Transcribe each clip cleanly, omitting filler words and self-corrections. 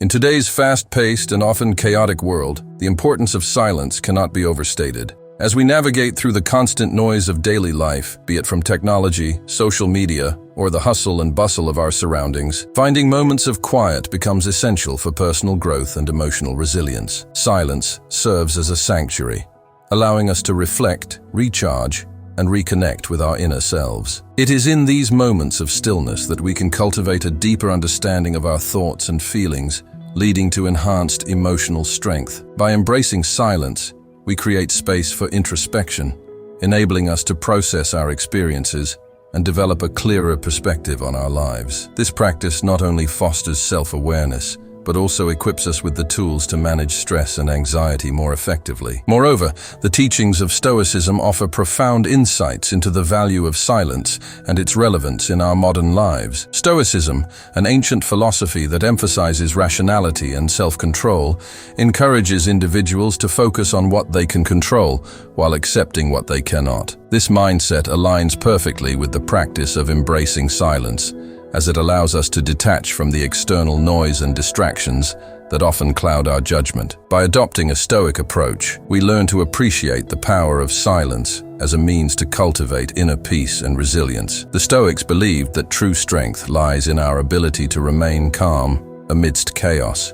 In today's fast-paced and often chaotic world, the importance of silence cannot be overstated. As we navigate through the constant noise of daily life, be it from technology, social media, or the hustle and bustle of our surroundings, finding moments of quiet becomes essential for personal growth and emotional resilience. Silence serves as a sanctuary, allowing us to reflect, recharge, and reconnect with our inner selves. It is in these moments of stillness that we can cultivate a deeper understanding of our thoughts and feelings, leading to enhanced emotional strength. By embracing silence, we create space for introspection, enabling us to process our experiences and develop a clearer perspective on our lives. This practice not only fosters self-awareness, but also equips us with the tools to manage stress and anxiety more effectively. Moreover, the teachings of Stoicism offer profound insights into the value of silence and its relevance in our modern lives. Stoicism, an ancient philosophy that emphasizes rationality and self-control, encourages individuals to focus on what they can control while accepting what they cannot. This mindset aligns perfectly with the practice of embracing silence, as it allows us to detach from the external noise and distractions that often cloud our judgment. By adopting a Stoic approach, we learn to appreciate the power of silence as a means to cultivate inner peace and resilience. The Stoics believed that true strength lies in our ability to remain calm amidst chaos,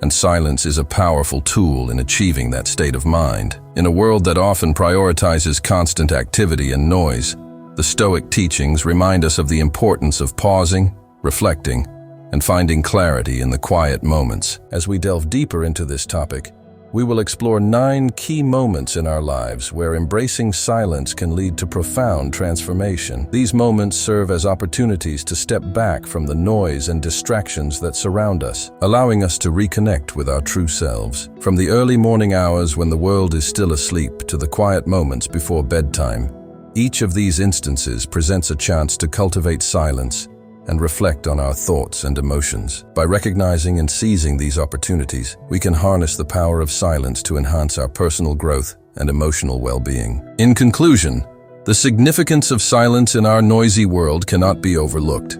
and silence is a powerful tool in achieving that state of mind. In a world that often prioritizes constant activity and noise, the Stoic teachings remind us of the importance of pausing, reflecting, and finding clarity in the quiet moments. As we delve deeper into this topic, we will explore 9 key moments in our lives where embracing silence can lead to profound transformation. These moments serve as opportunities to step back from the noise and distractions that surround us, allowing us to reconnect with our true selves. From the early morning hours when the world is still asleep to the quiet moments before bedtime, each of these instances presents a chance to cultivate silence and reflect on our thoughts and emotions. By recognizing and seizing these opportunities, we can harness the power of silence to enhance our personal growth and emotional well-being. In conclusion, the significance of silence in our noisy world cannot be overlooked.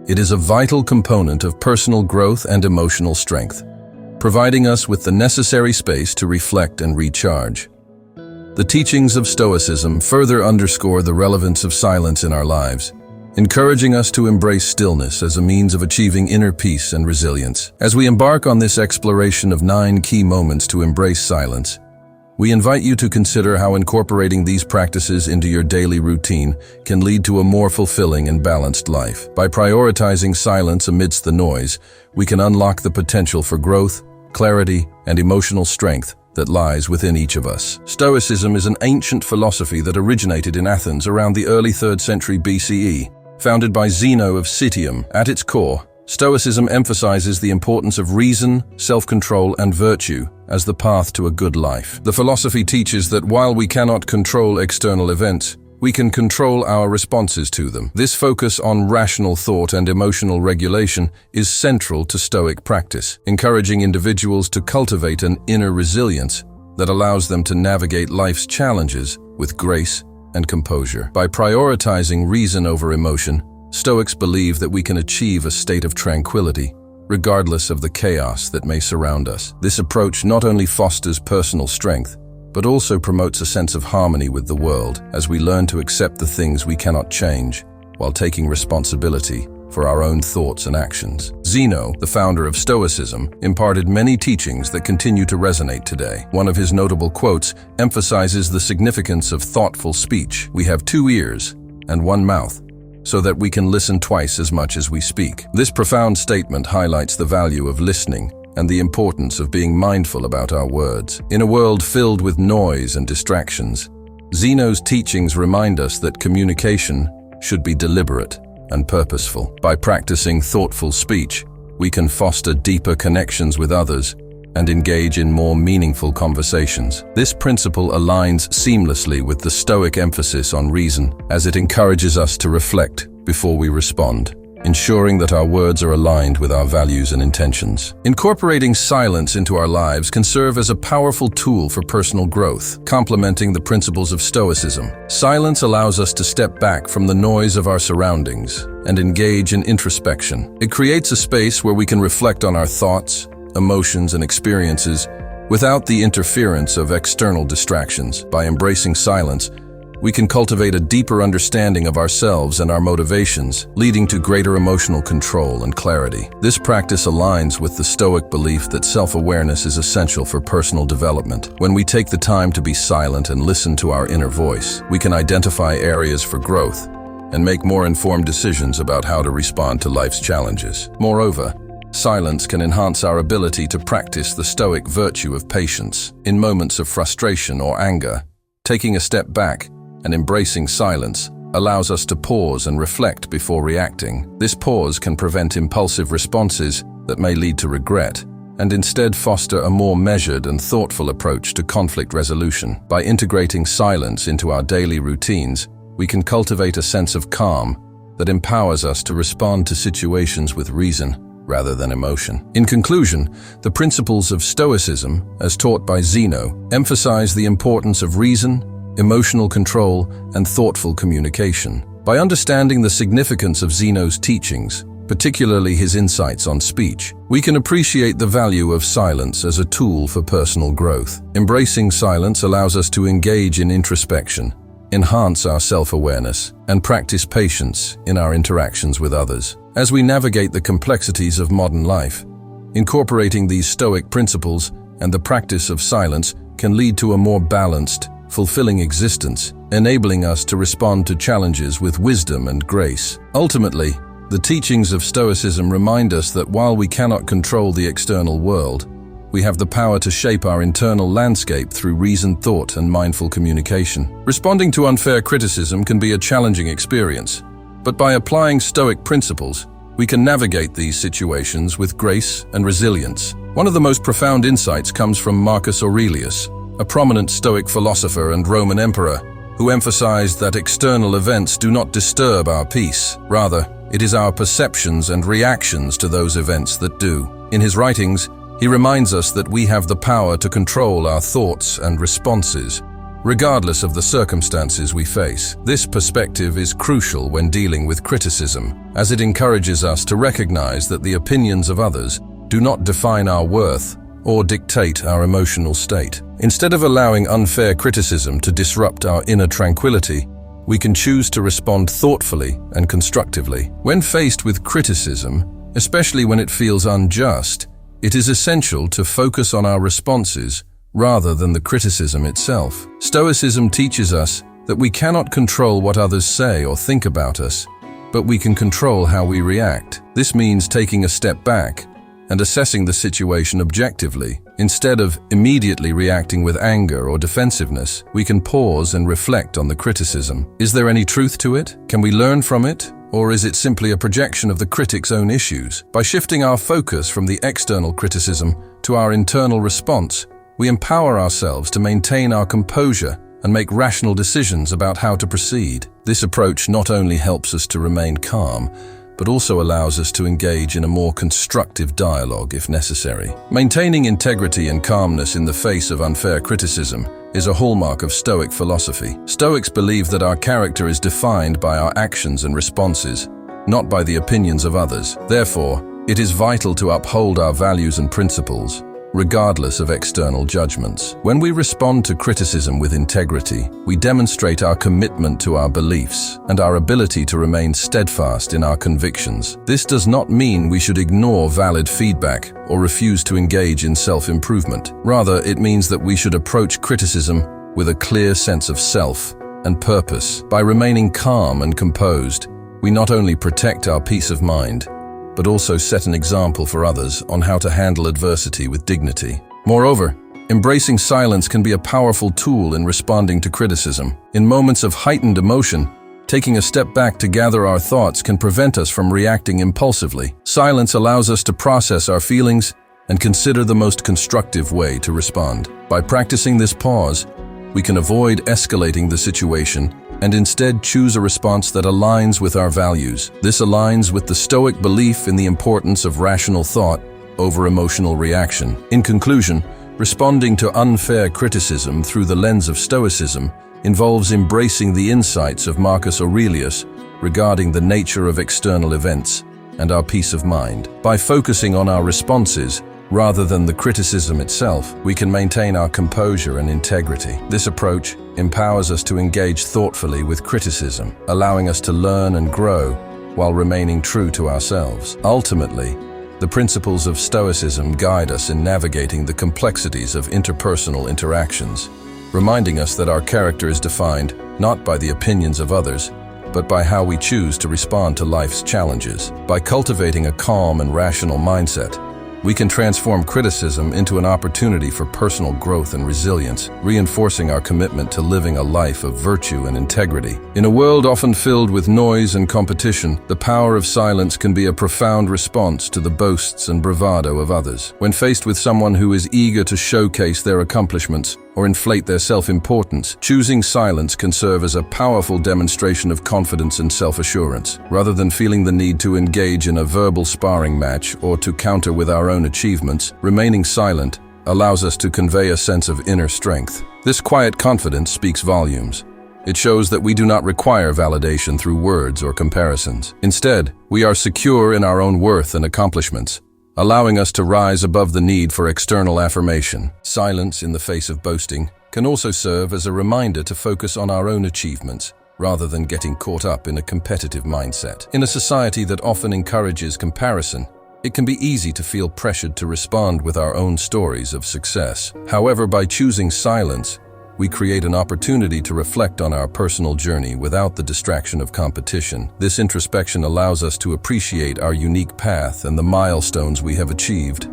It is a vital component of personal growth and emotional strength, providing us with the necessary space to reflect and recharge. The teachings of Stoicism further underscore the relevance of silence in our lives, encouraging us to embrace stillness as a means of achieving inner peace and resilience. As we embark on this exploration of 9 key moments to embrace silence, we invite you to consider how incorporating these practices into your daily routine can lead to a more fulfilling and balanced life. By prioritizing silence amidst the noise, we can unlock the potential for growth, clarity, and emotional strength that lies within each of us. Stoicism is an ancient philosophy that originated in Athens around the early 3rd century BCE, founded by Zeno of Citium. At its core, Stoicism emphasizes the importance of reason, self-control, and virtue as the path to a good life. The philosophy teaches that while we cannot control external events, we can control our responses to them. This focus on rational thought and emotional regulation is central to Stoic practice, encouraging individuals to cultivate an inner resilience that allows them to navigate life's challenges with grace and composure. By prioritizing reason over emotion, Stoics believe that we can achieve a state of tranquility, regardless of the chaos that may surround us. This approach not only fosters personal strength, but also promotes a sense of harmony with the world as we learn to accept the things we cannot change while taking responsibility for our own thoughts and actions. Zeno, the founder of Stoicism, imparted many teachings that continue to resonate today. One of his notable quotes emphasizes the significance of thoughtful speech. We have 2 ears and 1 mouth, so that we can listen twice as much as we speak. This profound statement highlights the value of listening and the importance of being mindful about our words. In a world filled with noise and distractions, Zeno's teachings remind us that communication should be deliberate and purposeful. By practicing thoughtful speech, we can foster deeper connections with others and engage in more meaningful conversations. This principle aligns seamlessly with the Stoic emphasis on reason, as it encourages us to reflect before we respond, ensuring that our words are aligned with our values and intentions. Incorporating silence into our lives can serve as a powerful tool for personal growth, complementing the principles of Stoicism. Silence allows us to step back from the noise of our surroundings and engage in introspection. It creates a space where we can reflect on our thoughts, emotions, and experiences without the interference of external distractions. By embracing silence, we can cultivate a deeper understanding of ourselves and our motivations, leading to greater emotional control and clarity. This practice aligns with the Stoic belief that self-awareness is essential for personal development. When we take the time to be silent and listen to our inner voice, we can identify areas for growth and make more informed decisions about how to respond to life's challenges. Moreover, silence can enhance our ability to practice the Stoic virtue of patience. In moments of frustration or anger, taking a step back and embracing silence allows us to pause and reflect before reacting. This pause can prevent impulsive responses that may lead to regret, and instead foster a more measured and thoughtful approach to conflict resolution. By integrating silence into our daily routines, we can cultivate a sense of calm that empowers us to respond to situations with reason rather than emotion. In conclusion, the principles of Stoicism, as taught by Zeno, emphasize the importance of reason, emotional control, and thoughtful communication. By understanding the significance of Zeno's teachings, particularly his insights on speech, we can appreciate the value of silence as a tool for personal growth. Embracing silence allows us to engage in introspection, enhance our self-awareness, and practice patience in our interactions with others. As we navigate the complexities of modern life, incorporating these Stoic principles and the practice of silence can lead to a more balanced, fulfilling existence, enabling us to respond to challenges with wisdom and grace. Ultimately, the teachings of Stoicism remind us that while we cannot control the external world, we have the power to shape our internal landscape through reasoned thought and mindful communication. Responding to unfair criticism can be a challenging experience, but by applying Stoic principles, we can navigate these situations with grace and resilience. One of the most profound insights comes from Marcus Aurelius, a prominent Stoic philosopher and Roman emperor, who emphasized that external events do not disturb our peace. Rather, it is our perceptions and reactions to those events that do. In his writings, he reminds us that we have the power to control our thoughts and responses, regardless of the circumstances we face. This perspective is crucial when dealing with criticism, as it encourages us to recognize that the opinions of others do not define our worth or dictate our emotional state. Instead of allowing unfair criticism to disrupt our inner tranquility, we can choose to respond thoughtfully and constructively. When faced with criticism, especially when it feels unjust, it is essential to focus on our responses rather than the criticism itself. Stoicism teaches us that we cannot control what others say or think about us, but we can control how we react. This means taking a step back and assessing the situation objectively. Instead of immediately reacting with anger or defensiveness, we can pause and reflect on the criticism. Is there any truth to it? Can we learn from it? Or is it simply a projection of the critic's own issues? By shifting our focus from the external criticism to our internal response, we empower ourselves to maintain our composure and make rational decisions about how to proceed. This approach not only helps us to remain calm, but also allows us to engage in a more constructive dialogue if necessary. Maintaining integrity and calmness in the face of unfair criticism is a hallmark of Stoic philosophy. Stoics believe that our character is defined by our actions and responses, not by the opinions of others. Therefore, it is vital to uphold our values and principles, regardless of external judgments. When we respond to criticism with integrity, we demonstrate our commitment to our beliefs and our ability to remain steadfast in our convictions. This does not mean we should ignore valid feedback or refuse to engage in self-improvement. Rather, it means that we should approach criticism with a clear sense of self and purpose. By remaining calm and composed, we not only protect our peace of mind, but also set an example for others on how to handle adversity with dignity. Moreover, embracing silence can be a powerful tool in responding to criticism. In moments of heightened emotion, taking a step back to gather our thoughts can prevent us from reacting impulsively. Silence allows us to process our feelings and consider the most constructive way to respond. By practicing this pause, we can avoid escalating the situation and instead choose a response that aligns with our values. This aligns with the Stoic belief in the importance of rational thought over emotional reaction. In conclusion, responding to unfair criticism through the lens of Stoicism involves embracing the insights of Marcus Aurelius regarding the nature of external events and our peace of mind. By focusing on our responses rather than the criticism itself, we can maintain our composure and integrity. This approach empowers us to engage thoughtfully with criticism, allowing us to learn and grow while remaining true to ourselves. Ultimately, the principles of Stoicism guide us in navigating the complexities of interpersonal interactions, reminding us that our character is defined not by the opinions of others, but by how we choose to respond to life's challenges. By cultivating a calm and rational mindset, we can transform criticism into an opportunity for personal growth and resilience, reinforcing our commitment to living a life of virtue and integrity. In a world often filled with noise and competition, the power of silence can be a profound response to the boasts and bravado of others. When faced with someone who is eager to showcase their accomplishments or inflate their self-importance, choosing silence can serve as a powerful demonstration of confidence and self-assurance. Rather than feeling the need to engage in a verbal sparring match or to counter with our own achievements, remaining silent allows us to convey a sense of inner strength. This quiet confidence speaks volumes. It shows that we do not require validation through words or comparisons. Instead, we are secure in our own worth and accomplishments, allowing us to rise above the need for external affirmation. Silence in the face of boasting can also serve as a reminder to focus on our own achievements rather than getting caught up in a competitive mindset. In a society that often encourages comparison, it can be easy to feel pressured to respond with our own stories of success. However, by choosing silence, we create an opportunity to reflect on our personal journey without the distraction of competition. This introspection allows us to appreciate our unique path and the milestones we have achieved,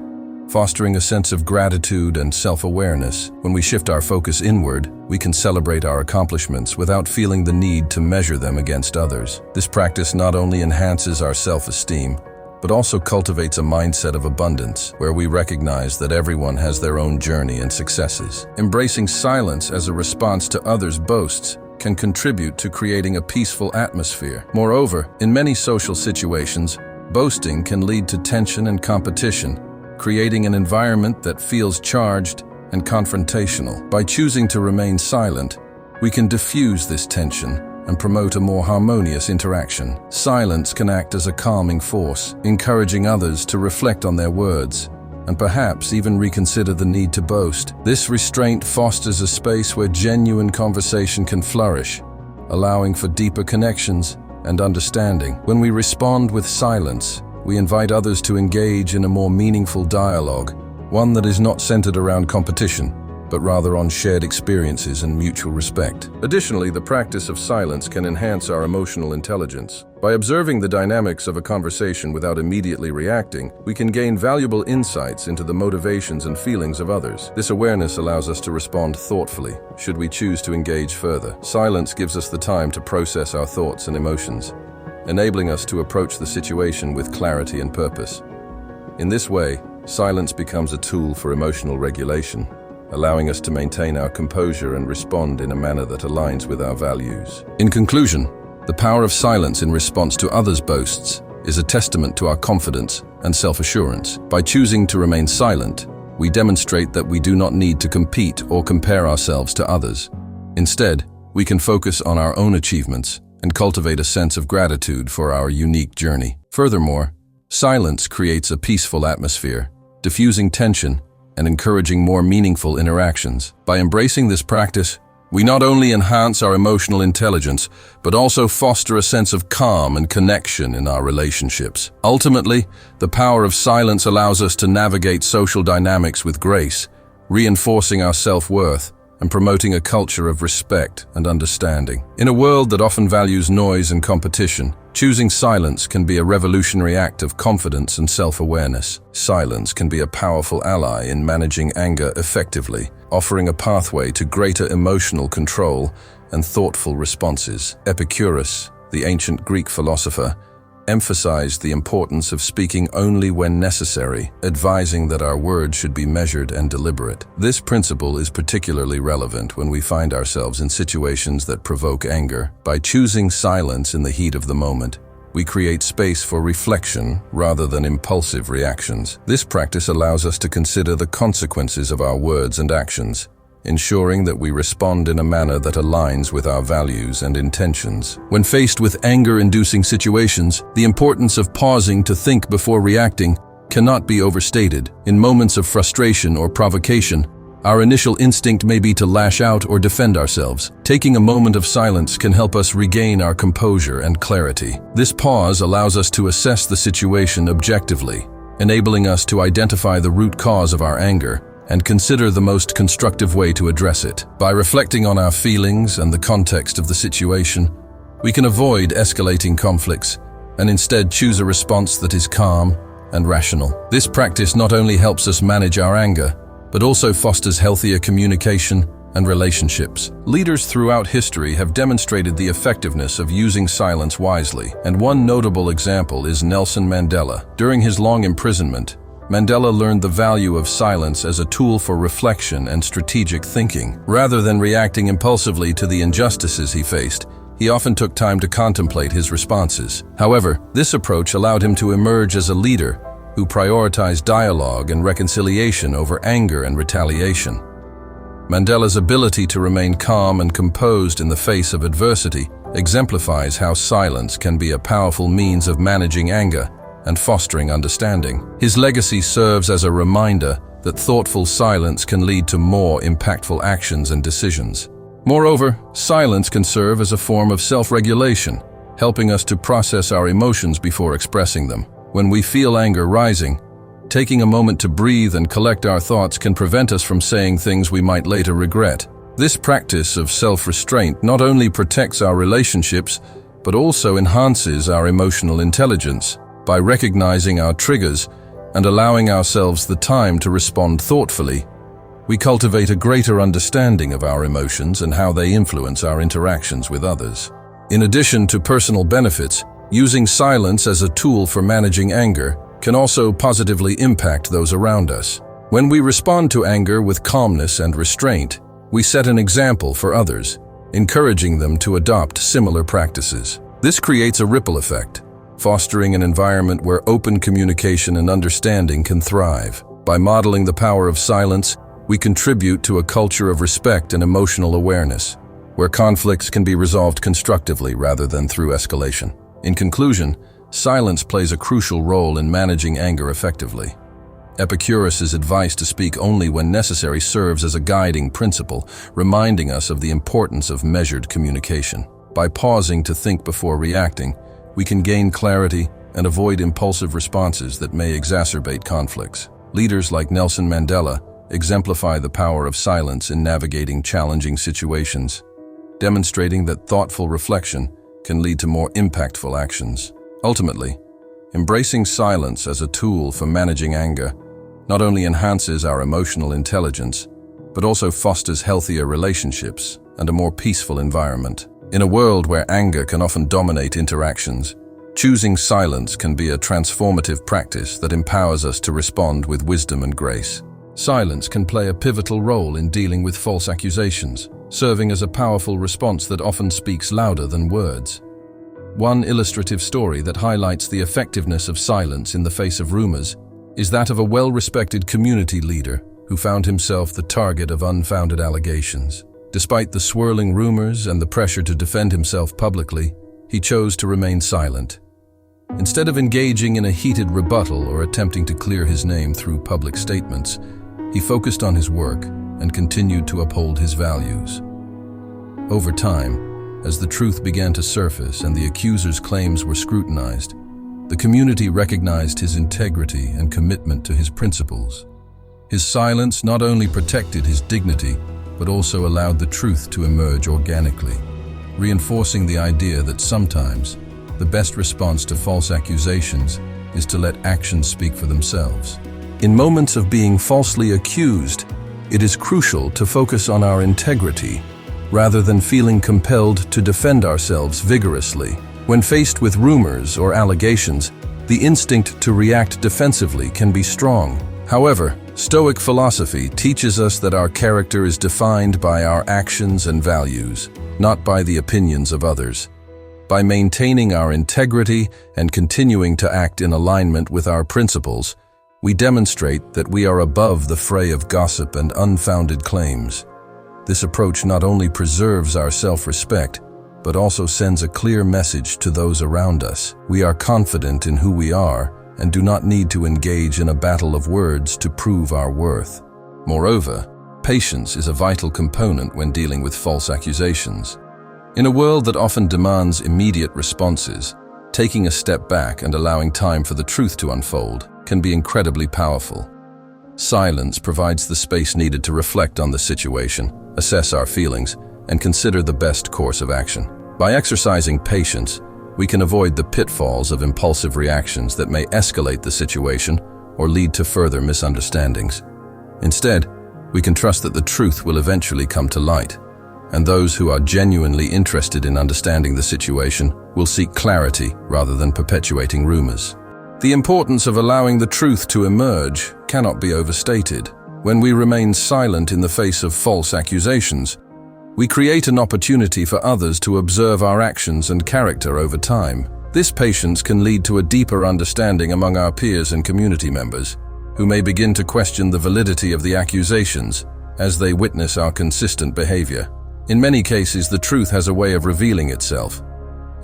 fostering a sense of gratitude and self-awareness. When we shift our focus inward, we can celebrate our accomplishments without feeling the need to measure them against others. This practice not only enhances our self-esteem, but also cultivates a mindset of abundance, where we recognize that everyone has their own journey and successes. Embracing silence as a response to others' boasts can contribute to creating a peaceful atmosphere. Moreover, in many social situations, boasting can lead to tension and competition, creating an environment that feels charged and confrontational. By choosing to remain silent, we can diffuse this tension and promote a more harmonious interaction. Silence can act as a calming force, encouraging others to reflect on their words and perhaps even reconsider the need to boast. This restraint fosters a space where genuine conversation can flourish, allowing for deeper connections and understanding. When we respond with silence, we invite others to engage in a more meaningful dialogue, one that is not centered around competition, but rather on shared experiences and mutual respect. Additionally, the practice of silence can enhance our emotional intelligence. By observing the dynamics of a conversation without immediately reacting, we can gain valuable insights into the motivations and feelings of others. This awareness allows us to respond thoughtfully, should we choose to engage further. Silence gives us the time to process our thoughts and emotions, enabling us to approach the situation with clarity and purpose. In this way, silence becomes a tool for emotional regulation, allowing us to maintain our composure and respond in a manner that aligns with our values. In conclusion, the power of silence in response to others' boasts is a testament to our confidence and self-assurance. By choosing to remain silent, we demonstrate that we do not need to compete or compare ourselves to others. Instead, we can focus on our own achievements and cultivate a sense of gratitude for our unique journey. Furthermore, silence creates a peaceful atmosphere, diffusing tension and encouraging more meaningful interactions. By embracing this practice, we not only enhance our emotional intelligence, but also foster a sense of calm and connection in our relationships. Ultimately, the power of silence allows us to navigate social dynamics with grace, reinforcing our self-worth and promoting a culture of respect and understanding. In a world that often values noise and competition, choosing silence can be a revolutionary act of confidence and self-awareness. Silence can be a powerful ally in managing anger effectively, offering a pathway to greater emotional control and thoughtful responses. Epicurus, the ancient Greek philosopher, emphasized the importance of speaking only when necessary, advising that our words should be measured and deliberate. This principle is particularly relevant when we find ourselves in situations that provoke anger. By choosing silence in the heat of the moment, we create space for reflection rather than impulsive reactions. This practice allows us to consider the consequences of our words and actions, ensuring that we respond in a manner that aligns with our values and intentions. When faced with anger-inducing situations, the importance of pausing to think before reacting cannot be overstated. In moments of frustration or provocation, our initial instinct may be to lash out or defend ourselves. Taking a moment of silence can help us regain our composure and clarity. This pause allows us to assess the situation objectively, enabling us to identify the root cause of our anger and consider the most constructive way to address it. By reflecting on our feelings and the context of the situation, we can avoid escalating conflicts and instead choose a response that is calm and rational. This practice not only helps us manage our anger, but also fosters healthier communication and relationships. Leaders throughout history have demonstrated the effectiveness of using silence wisely, and one notable example is Nelson Mandela. During his long imprisonment, Mandela learned the value of silence as a tool for reflection and strategic thinking. Rather than reacting impulsively to the injustices he faced, he often took time to contemplate his responses. However, this approach allowed him to emerge as a leader who prioritized dialogue and reconciliation over anger and retaliation. Mandela's ability to remain calm and composed in the face of adversity exemplifies how silence can be a powerful means of managing anger and fostering understanding. His legacy serves as a reminder that thoughtful silence can lead to more impactful actions and decisions. Moreover, silence can serve as a form of self-regulation, helping us to process our emotions before expressing them. When we feel anger rising, taking a moment to breathe and collect our thoughts can prevent us from saying things we might later regret. This practice of self-restraint not only protects our relationships, but also enhances our emotional intelligence. By recognizing our triggers and allowing ourselves the time to respond thoughtfully, we cultivate a greater understanding of our emotions and how they influence our interactions with others. In addition to personal benefits, using silence as a tool for managing anger can also positively impact those around us. When we respond to anger with calmness and restraint, we set an example for others, encouraging them to adopt similar practices. This creates a ripple effect, fostering an environment where open communication and understanding can thrive. By modeling the power of silence, we contribute to a culture of respect and emotional awareness, where conflicts can be resolved constructively rather than through escalation. In conclusion, silence plays a crucial role in managing anger effectively. Epicurus' advice to speak only when necessary serves as a guiding principle, reminding us of the importance of measured communication. By pausing to think before reacting, we can gain clarity and avoid impulsive responses that may exacerbate conflicts. Leaders like Nelson Mandela exemplify the power of silence in navigating challenging situations, demonstrating that thoughtful reflection can lead to more impactful actions. Ultimately, embracing silence as a tool for managing anger not only enhances our emotional intelligence, but also fosters healthier relationships and a more peaceful environment. In a world where anger can often dominate interactions, choosing silence can be a transformative practice that empowers us to respond with wisdom and grace. Silence can play a pivotal role in dealing with false accusations, serving as a powerful response that often speaks louder than words. One illustrative story that highlights the effectiveness of silence in the face of rumors is that of a well-respected community leader who found himself the target of unfounded allegations. Despite the swirling rumors and the pressure to defend himself publicly, he chose to remain silent. Instead of engaging in a heated rebuttal or attempting to clear his name through public statements, he focused on his work and continued to uphold his values. Over time, as the truth began to surface and the accuser's claims were scrutinized, the community recognized his integrity and commitment to his principles. His silence not only protected his dignity, but also allowed the truth to emerge organically, reinforcing the idea that sometimes the best response to false accusations is to let actions speak for themselves. In moments of being falsely accused, it is crucial to focus on our integrity rather than feeling compelled to defend ourselves vigorously. When faced with rumors or allegations, the instinct to react defensively can be strong. However, Stoic philosophy teaches us that our character is defined by our actions and values, not by the opinions of others. By maintaining our integrity and continuing to act in alignment with our principles, we demonstrate that we are above the fray of gossip and unfounded claims. This approach not only preserves our self-respect, but also sends a clear message to those around us. We are confident in who we are and do not need to engage in a battle of words to prove our worth. Moreover, patience is a vital component when dealing with false accusations. In a world that often demands immediate responses, taking a step back and allowing time for the truth to unfold can be incredibly powerful. Silence provides the space needed to reflect on the situation, assess our feelings, and consider the best course of action. By exercising patience, we can avoid the pitfalls of impulsive reactions that may escalate the situation or lead to further misunderstandings. Instead, we can trust that the truth will eventually come to light, and those who are genuinely interested in understanding the situation will seek clarity rather than perpetuating rumors. The importance of allowing the truth to emerge cannot be overstated. When we remain silent in the face of false accusations, we create an opportunity for others to observe our actions and character over time. This patience can lead to a deeper understanding among our peers and community members, who may begin to question the validity of the accusations as they witness our consistent behavior. In many cases, the truth has a way of revealing itself,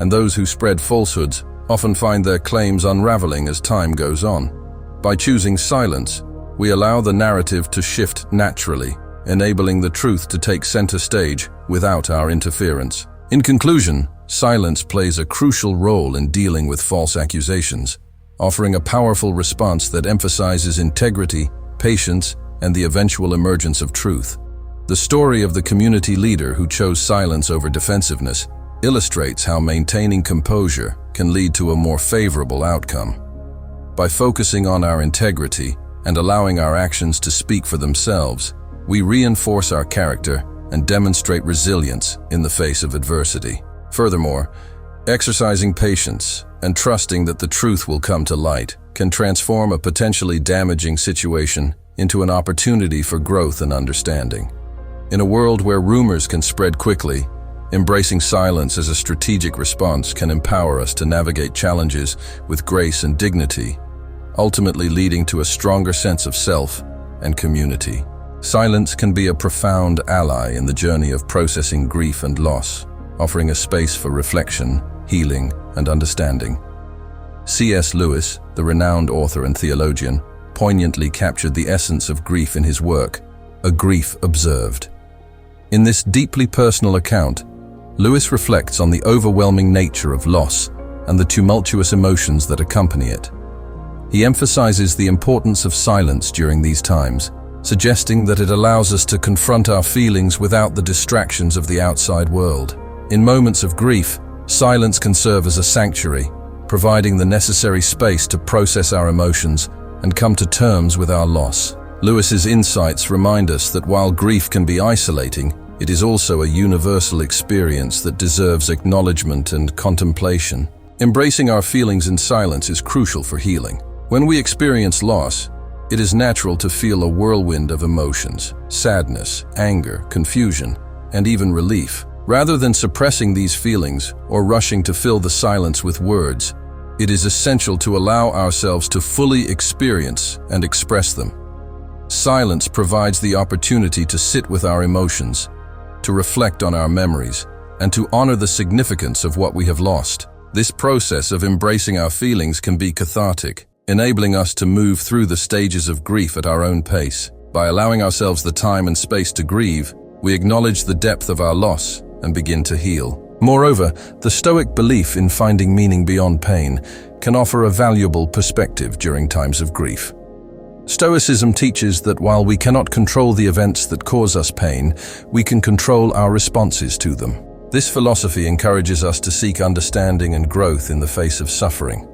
and those who spread falsehoods often find their claims unraveling as time goes on. By choosing silence, we allow the narrative to shift naturally, enabling the truth to take center stage without our interference. In conclusion, silence plays a crucial role in dealing with false accusations, offering a powerful response that emphasizes integrity, patience, and the eventual emergence of truth. The story of the community leader who chose silence over defensiveness illustrates how maintaining composure can lead to a more favorable outcome. By focusing on our integrity and allowing our actions to speak for themselves, we reinforce our character and demonstrate resilience in the face of adversity. Furthermore, exercising patience and trusting that the truth will come to light can transform a potentially damaging situation into an opportunity for growth and understanding. In a world where rumors can spread quickly, embracing silence as a strategic response can empower us to navigate challenges with grace and dignity, ultimately leading to a stronger sense of self and community. Silence can be a profound ally in the journey of processing grief and loss, offering a space for reflection, healing, and understanding. C.S. Lewis, the renowned author and theologian, poignantly captured the essence of grief in his work, A Grief Observed. In this deeply personal account, Lewis reflects on the overwhelming nature of loss and the tumultuous emotions that accompany it. He emphasizes the importance of silence during these times, suggesting that it allows us to confront our feelings without the distractions of the outside world. In moments of grief, silence can serve as a sanctuary, providing the necessary space to process our emotions and come to terms with our loss. Lewis's insights remind us that while grief can be isolating, it is also a universal experience that deserves acknowledgement and contemplation. Embracing our feelings in silence is crucial for healing. When we experience loss, it is natural to feel a whirlwind of emotions: sadness, anger, confusion, and even relief. Rather than suppressing these feelings or rushing to fill the silence with words, it is essential to allow ourselves to fully experience and express them. Silence provides the opportunity to sit with our emotions, to reflect on our memories, and to honor the significance of what we have lost. This process of embracing our feelings can be cathartic, enabling us to move through the stages of grief at our own pace. By allowing ourselves the time and space to grieve, we acknowledge the depth of our loss and begin to heal. Moreover, the Stoic belief in finding meaning beyond pain can offer a valuable perspective during times of grief. Stoicism teaches that while we cannot control the events that cause us pain, we can control our responses to them. This philosophy encourages us to seek understanding and growth in the face of suffering.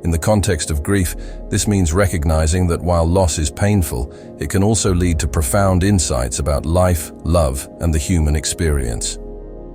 In the context of grief, this means recognizing that while loss is painful, it can also lead to profound insights about life, love, and the human experience.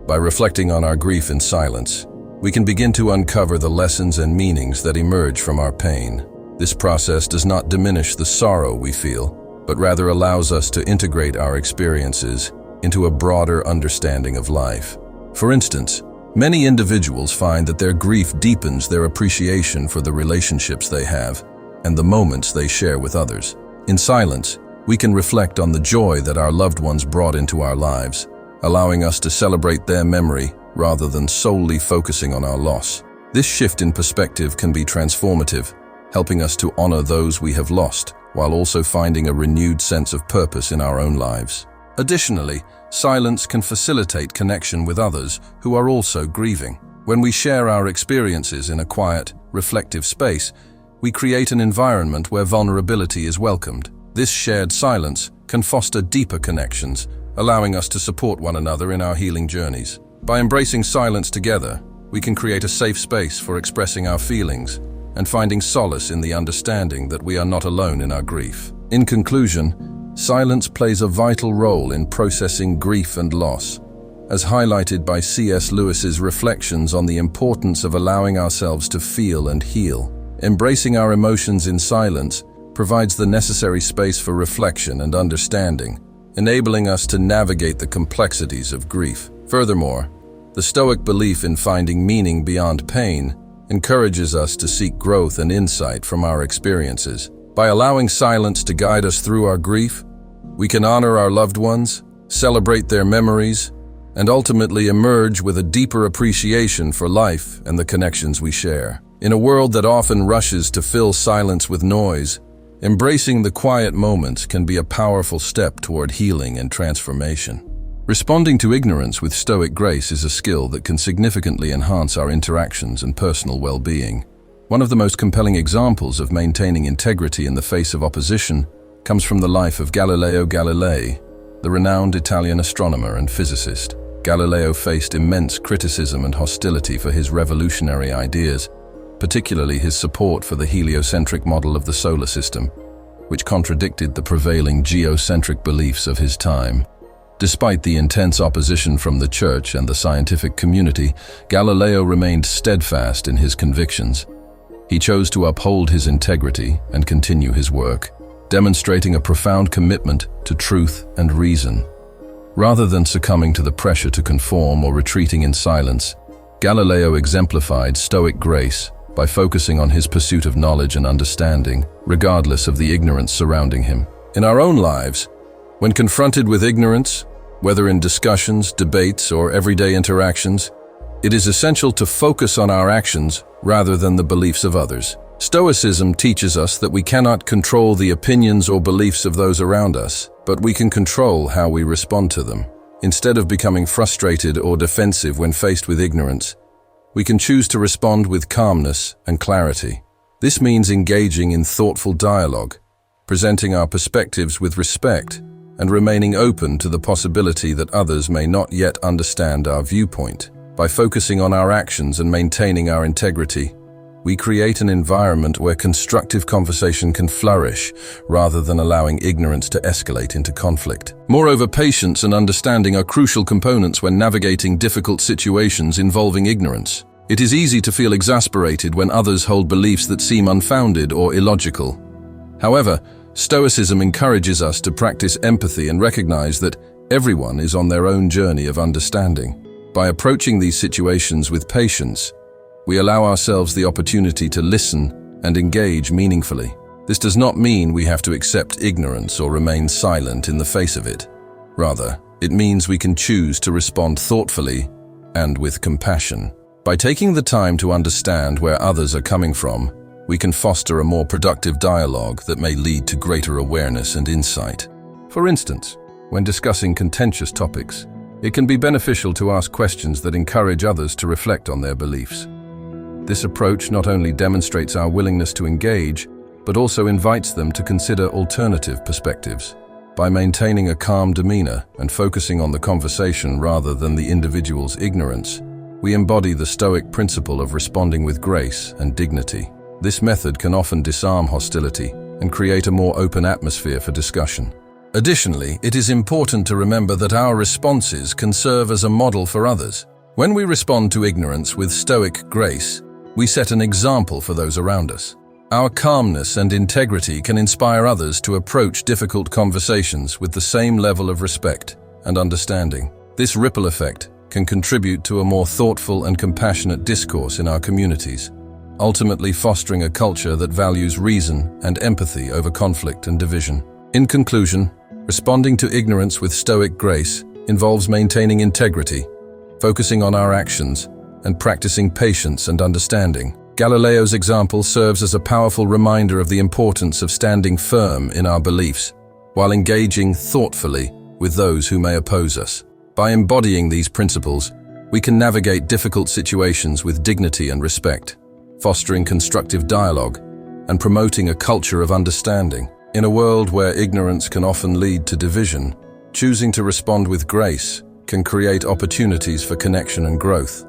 By reflecting on our grief in silence, we can begin to uncover the lessons and meanings that emerge from our pain. This process does not diminish the sorrow we feel, but rather allows us to integrate our experiences into a broader understanding of life. For instance, many individuals find that their grief deepens their appreciation for the relationships they have and the moments they share with others. In silence, we can reflect on the joy that our loved ones brought into our lives, allowing us to celebrate their memory rather than solely focusing on our loss. This shift in perspective can be transformative, helping us to honor those we have lost, while also finding a renewed sense of purpose in our own lives. Additionally, silence can facilitate connection with others who are also grieving. When we share our experiences in a quiet, reflective space, we create an environment where vulnerability is welcomed. This shared silence can foster deeper connections, allowing us to support one another in our healing journeys. By embracing silence together, we can create a safe space for expressing our feelings and finding solace in the understanding that we are not alone in our grief. In conclusion, silence plays a vital role in processing grief and loss, as highlighted by C.S. Lewis's reflections on the importance of allowing ourselves to feel and heal. Embracing our emotions in silence provides the necessary space for reflection and understanding, enabling us to navigate the complexities of grief. Furthermore, the Stoic belief in finding meaning beyond pain encourages us to seek growth and insight from our experiences. By allowing silence to guide us through our grief, we can honor our loved ones, celebrate their memories, and ultimately emerge with a deeper appreciation for life and the connections we share. In a world that often rushes to fill silence with noise, embracing the quiet moments can be a powerful step toward healing and transformation. Responding to ignorance with stoic grace is a skill that can significantly enhance our interactions and personal well-being. One of the most compelling examples of maintaining integrity in the face of opposition comes from the life of Galileo Galilei, the renowned Italian astronomer and physicist. Galileo faced immense criticism and hostility for his revolutionary ideas, particularly his support for the heliocentric model of the solar system, which contradicted the prevailing geocentric beliefs of his time. Despite the intense opposition from the church and the scientific community, Galileo remained steadfast in his convictions. He chose to uphold his integrity and continue his work, demonstrating a profound commitment to truth and reason. Rather than succumbing to the pressure to conform or retreating in silence, Galileo exemplified stoic grace by focusing on his pursuit of knowledge and understanding, regardless of the ignorance surrounding him. In our own lives, when confronted with ignorance, whether in discussions, debates, or everyday interactions, it is essential to focus on our actions rather than the beliefs of others. Stoicism teaches us that we cannot control the opinions or beliefs of those around us, but we can control how we respond to them. Instead of becoming frustrated or defensive when faced with ignorance, we can choose to respond with calmness and clarity. This means engaging in thoughtful dialogue, presenting our perspectives with respect, and remaining open to the possibility that others may not yet understand our viewpoint. By focusing on our actions and maintaining our integrity, we create an environment where constructive conversation can flourish rather than allowing ignorance to escalate into conflict. Moreover, patience and understanding are crucial components when navigating difficult situations involving ignorance. It is easy to feel exasperated when others hold beliefs that seem unfounded or illogical. However, Stoicism encourages us to practice empathy and recognize that everyone is on their own journey of understanding. By approaching these situations with patience, we allow ourselves the opportunity to listen and engage meaningfully. This does not mean we have to accept ignorance or remain silent in the face of it. Rather, it means we can choose to respond thoughtfully and with compassion. By taking the time to understand where others are coming from, we can foster a more productive dialogue that may lead to greater awareness and insight. For instance, when discussing contentious topics, it can be beneficial to ask questions that encourage others to reflect on their beliefs. This approach not only demonstrates our willingness to engage, but also invites them to consider alternative perspectives. By maintaining a calm demeanor and focusing on the conversation rather than the individual's ignorance, we embody the Stoic principle of responding with grace and dignity. This method can often disarm hostility and create a more open atmosphere for discussion. Additionally, it is important to remember that our responses can serve as a model for others. When we respond to ignorance with stoic grace, we set an example for those around us. Our calmness and integrity can inspire others to approach difficult conversations with the same level of respect and understanding. This ripple effect can contribute to a more thoughtful and compassionate discourse in our communities, ultimately fostering a culture that values reason and empathy over conflict and division. In conclusion, responding to ignorance with stoic grace involves maintaining integrity, focusing on our actions, and practicing patience and understanding. Galileo's example serves as a powerful reminder of the importance of standing firm in our beliefs, while engaging thoughtfully with those who may oppose us. By embodying these principles, we can navigate difficult situations with dignity and respect, fostering constructive dialogue and promoting a culture of understanding. In a world where ignorance can often lead to division, choosing to respond with grace can create opportunities for connection and growth,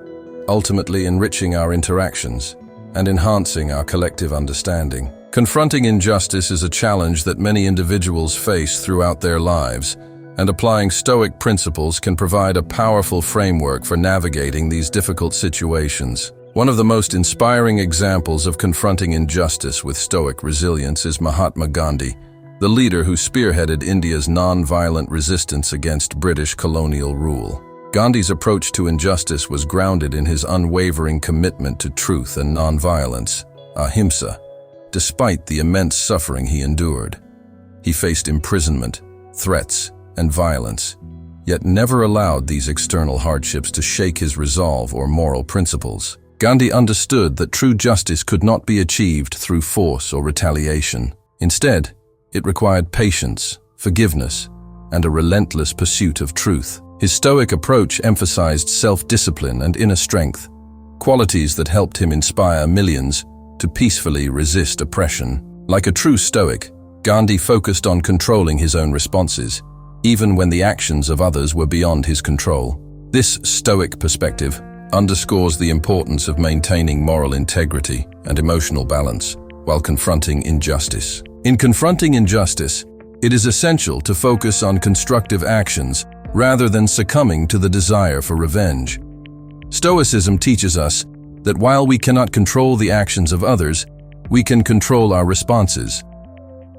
ultimately enriching our interactions and enhancing our collective understanding. Confronting injustice is a challenge that many individuals face throughout their lives, and applying stoic principles can provide a powerful framework for navigating these difficult situations. One of the most inspiring examples of confronting injustice with stoic resilience is Mahatma Gandhi, the leader who spearheaded India's non-violent resistance against British colonial rule. Gandhi's approach to injustice was grounded in his unwavering commitment to truth and non-violence, ahimsa. Despite the immense suffering he endured, he faced imprisonment, threats, and violence, yet never allowed these external hardships to shake his resolve or moral principles. Gandhi understood that true justice could not be achieved through force or retaliation. Instead, it required patience, forgiveness, and a relentless pursuit of truth. His stoic approach emphasized self-discipline and inner strength, qualities that helped him inspire millions to peacefully resist oppression. Like a true stoic, Gandhi focused on controlling his own responses, even when the actions of others were beyond his control. This stoic perspective underscores the importance of maintaining moral integrity and emotional balance while confronting injustice. In confronting injustice, it is essential to focus on constructive actions rather than succumbing to the desire for revenge. Stoicism teaches us that while we cannot control the actions of others, we can control our responses.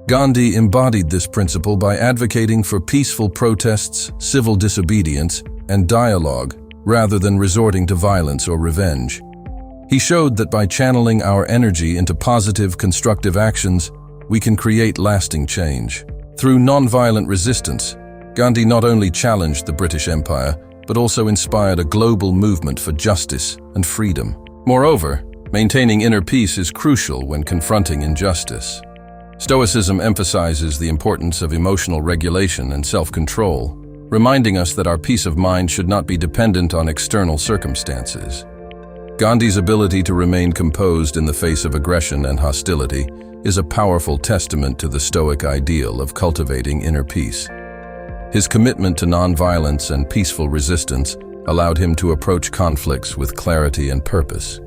Gandhi embodied this principle by advocating for peaceful protests, civil disobedience, and dialogue, rather than resorting to violence or revenge. He showed that by channeling our energy into positive, constructive actions, we can create lasting change. Through nonviolent resistance, Gandhi not only challenged the British Empire, but also inspired a global movement for justice and freedom. Moreover, maintaining inner peace is crucial when confronting injustice. Stoicism emphasizes the importance of emotional regulation and self-control, reminding us that our peace of mind should not be dependent on external circumstances. Gandhi's ability to remain composed in the face of aggression and hostility is a powerful testament to the Stoic ideal of cultivating inner peace. His commitment to nonviolence and peaceful resistance allowed him to approach conflicts with clarity and purpose,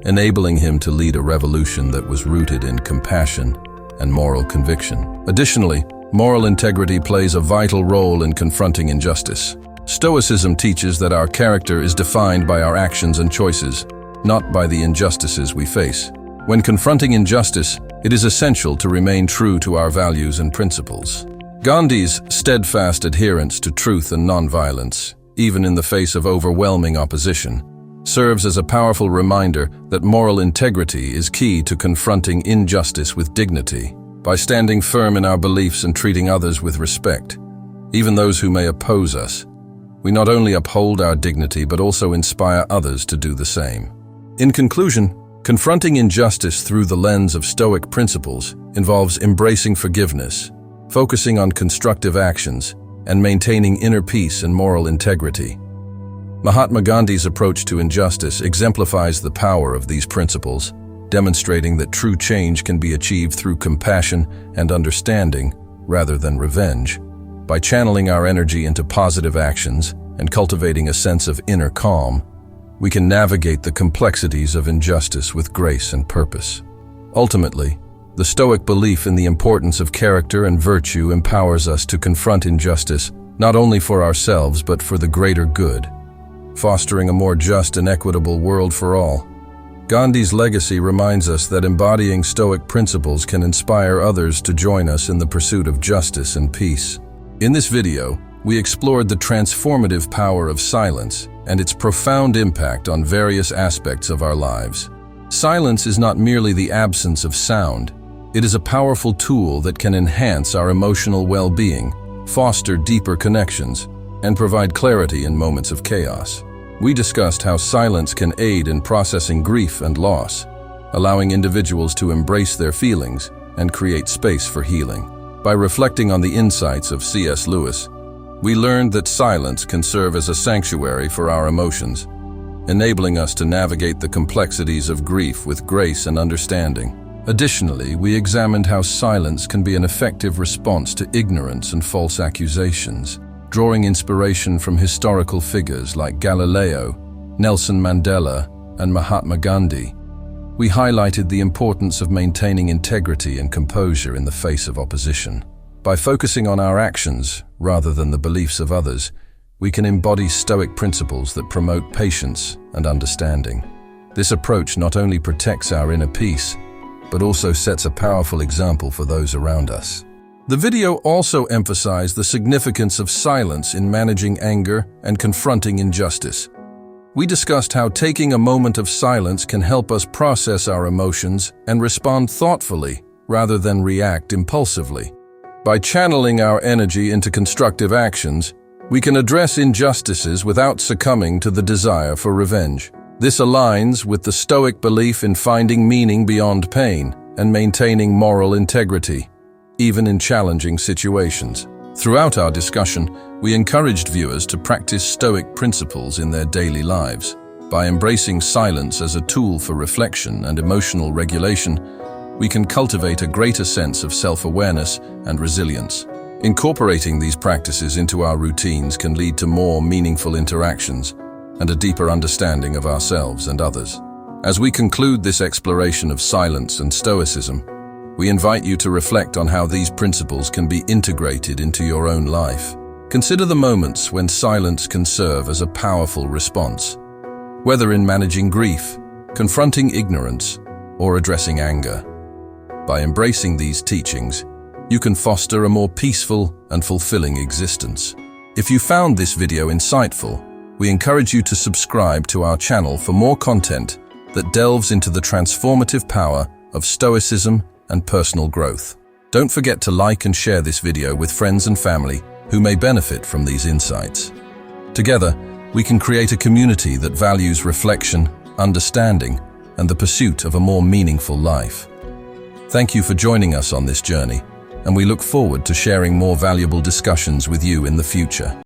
enabling him to lead a revolution that was rooted in compassion and moral conviction. Additionally, moral integrity plays a vital role in confronting injustice. Stoicism teaches that our character is defined by our actions and choices, not by the injustices we face. When confronting injustice, it is essential to remain true to our values and principles. Gandhi's steadfast adherence to truth and nonviolence, even in the face of overwhelming opposition, serves as a powerful reminder that moral integrity is key to confronting injustice with dignity. By standing firm in our beliefs and treating others with respect, even those who may oppose us, we not only uphold our dignity but also inspire others to do the same. In conclusion, confronting injustice through the lens of Stoic principles involves embracing forgiveness, focusing on constructive actions, and maintaining inner peace and moral integrity. Mahatma Gandhi's approach to injustice exemplifies the power of these principles, demonstrating that true change can be achieved through compassion and understanding rather than revenge. By channeling our energy into positive actions and cultivating a sense of inner calm, we can navigate the complexities of injustice with grace and purpose. Ultimately, the Stoic belief in the importance of character and virtue empowers us to confront injustice not only for ourselves but for the greater good. fostering a more just and equitable world for all. Gandhi's legacy reminds us that embodying Stoic principles can inspire others to join us in the pursuit of justice and peace. In this video, we explored the transformative power of silence and its profound impact on various aspects of our lives. Silence is not merely the absence of sound. It is a powerful tool that can enhance our emotional well-being, foster deeper connections, and provide clarity in moments of chaos. We discussed how silence can aid in processing grief and loss, allowing individuals to embrace their feelings and create space for healing. By reflecting on the insights of C.S. Lewis, we learned that silence can serve as a sanctuary for our emotions, enabling us to navigate the complexities of grief with grace and understanding. Additionally, we examined how silence can be an effective response to ignorance and false accusations, drawing inspiration from historical figures like Galileo, Nelson Mandela, and Mahatma Gandhi. We highlighted the importance of maintaining integrity and composure in the face of opposition. By focusing on our actions rather than the beliefs of others, we can embody Stoic principles that promote patience and understanding. This approach not only protects our inner peace, but also sets a powerful example for those around us. The video also emphasized the significance of silence in managing anger and confronting injustice. We discussed how taking a moment of silence can help us process our emotions and respond thoughtfully rather than react impulsively. By channeling our energy into constructive actions, we can address injustices without succumbing to the desire for revenge. This aligns with the Stoic belief in finding meaning beyond pain and maintaining moral integrity, even in challenging situations. Throughout our discussion, we encouraged viewers to practice Stoic principles in their daily lives. By embracing silence as a tool for reflection and emotional regulation, we can cultivate a greater sense of self-awareness and resilience. Incorporating these practices into our routines can lead to more meaningful interactions and a deeper understanding of ourselves and others. As we conclude this exploration of silence and Stoicism, we invite you to reflect on how these principles can be integrated into your own life. Consider the moments when silence can serve as a powerful response, whether in managing grief, confronting ignorance, or addressing anger. By embracing these teachings, you can foster a more peaceful and fulfilling existence. If you found this video insightful, we encourage you to subscribe to our channel for more content that delves into the transformative power of Stoicism and personal growth. Don't forget to like and share this video with friends and family who may benefit from these insights. Together, we can create a community that values reflection, understanding, and the pursuit of a more meaningful life. Thank you for joining us on this journey, and we look forward to sharing more valuable discussions with you in the future.